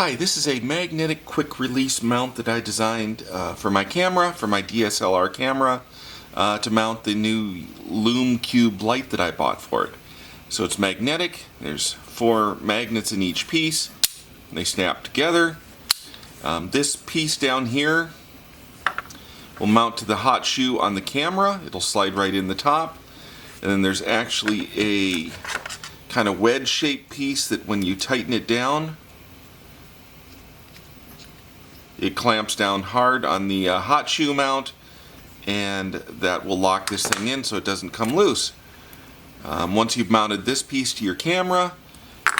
Hi, this is a magnetic quick release mount that I designed for my camera, for my DSLR camera, to mount the new LumeCube light that I bought for it. So it's magnetic, there's 4 magnets in each piece, and they snap together. This piece down here will mount to the hot shoe on the camera, it'll slide right in the top, and then there's actually a kind of wedge shaped piece that when you tighten it down, it clamps down hard on the hot shoe mount, and that will lock this thing in so it doesn't come loose. Once you've mounted this piece to your camera,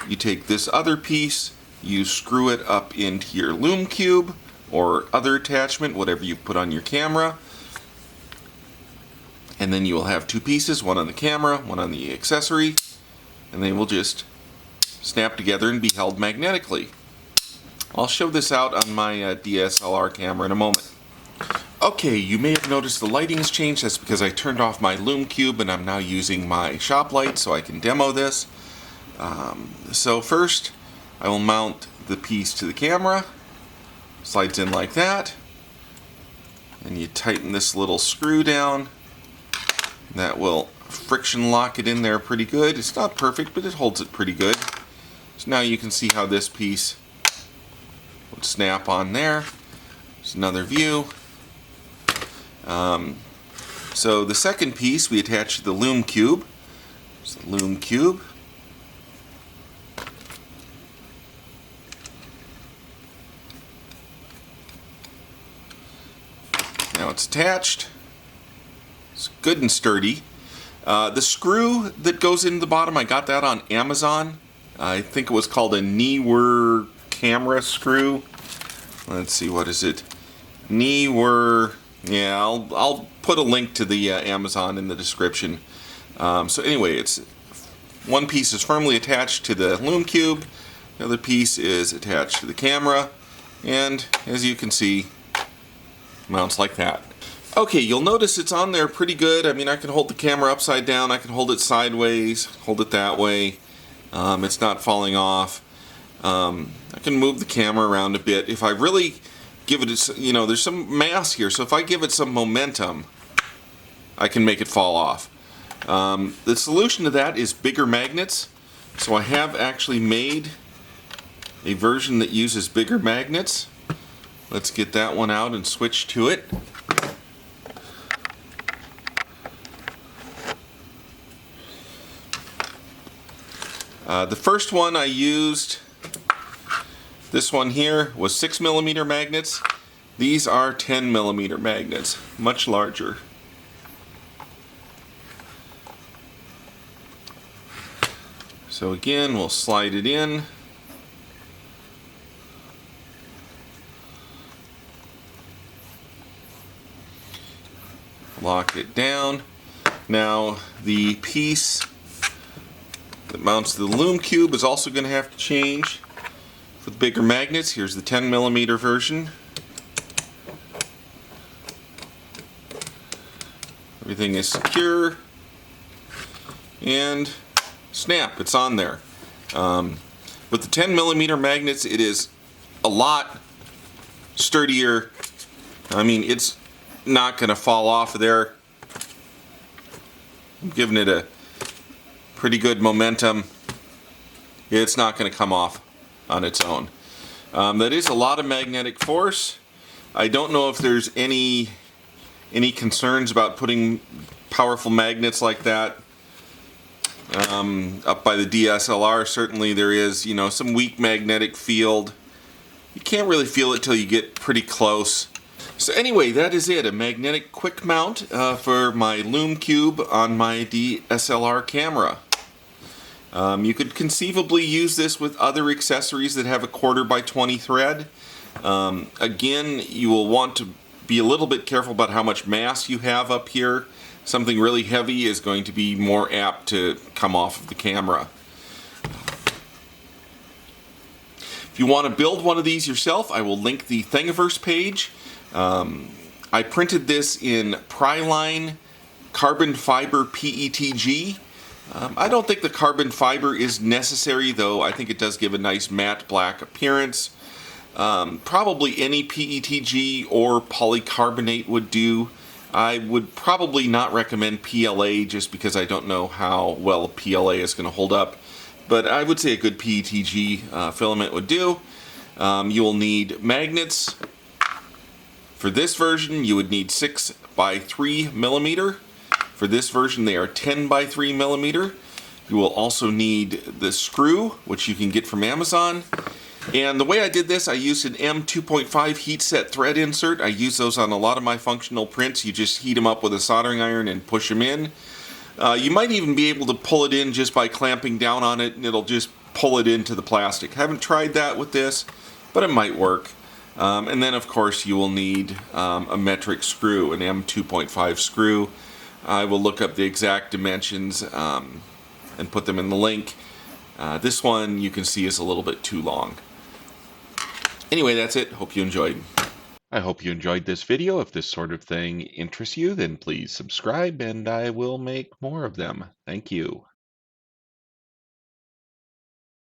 you take this other piece, you screw it up into your LumeCube or other attachment, whatever you put on your camera, and then you will have 2 pieces, one on the camera, one on the accessory, and they will just snap together and be held magnetically. I'll show this out on my DSLR camera in a moment. Okay, you may have noticed the lighting has changed. That's because I turned off my LumeCube and I'm now using my shop light so I can demo this. So first, I will mount the piece to the camera. Slides in like that. And you tighten this little screw down. That will friction lock it in there pretty good. It's not perfect, but it holds it pretty good. So now you can see how this piece would snap on there. There's another view. So the second piece we attach to the LumeCube. There's the LumeCube. Now it's attached. It's good and sturdy. The screw that goes in the bottom, I got that on Amazon. I think it was called a Neewer camera screw. Let's see, what is it? Neewer. Yeah, I'll put a link to the Amazon in the description. So anyway, it's one piece is firmly attached to the LumeCube, the other piece is attached to the camera, and as you can see, mounts like that. Okay, you'll notice it's on there pretty good. I mean, I can hold the camera upside down, I can hold it sideways, hold it that way. It's not falling off. I can move the camera around a bit. If I really give it, you know, there's some mass here, so if I give it some momentum, I can make it fall off. The solution to that is bigger magnets. So I have actually made a version that uses bigger magnets. Let's get that one out and switch to it. The first one I used, this one here, was 6mm magnets. These are 10mm magnets, much larger. So again, we'll slide it in. Lock it down. Now the piece that mounts the LumeCube is also going to have to change for the bigger magnets. Here's the 10mm version. Everything is secure and snap, it's on there. With the 10mm magnets, it is a lot sturdier. I mean, it's not going to fall off of there. I'm giving it a pretty good momentum. It's not going to come off on its own. That is a lot of magnetic force. I don't know if there's any concerns about putting powerful magnets like that up by the DSLR. Certainly there is, you know, some weak magnetic field. You can't really feel it till you get pretty close. So anyway, that is it, a magnetic quick mount for my LumeCube on my DSLR camera. You could conceivably use this with other accessories that have a 1/4x20 thread. Again, you will want to be a little bit careful about how much mass you have up here. Something really heavy is going to be more apt to come off of the camera. If you want to build one of these yourself, I will link the Thingiverse page. I printed this in Priline Carbon Fiber PETG. I don't think the carbon fiber is necessary, though I think it does give a nice matte black appearance. Probably any PETG or polycarbonate would do. I would probably not recommend PLA just because I don't know how well PLA is going to hold up. But I would say a good PETG filament would do. You will need magnets. For this version, you would need 6 by 3 millimeter. For this version, they are 10 by 3 millimeter. You will also need the screw, which you can get from Amazon. And the way I did this, I used an M2.5 heat set thread insert. I use those on a lot of my functional prints. You just heat them up with a soldering iron and push them in. You might even be able to pull it in just by clamping down on it, and it'll just pull it into the plastic. Haven't tried that with this, but it might work. And then of course you will need a metric screw, an M2.5 screw. I will look up the exact dimensions and put them in the link. This one you can see is a little bit too long. Anyway, that's it. Hope you enjoyed. I hope you enjoyed this video. If this sort of thing interests you, then please subscribe and I will make more of them. Thank you.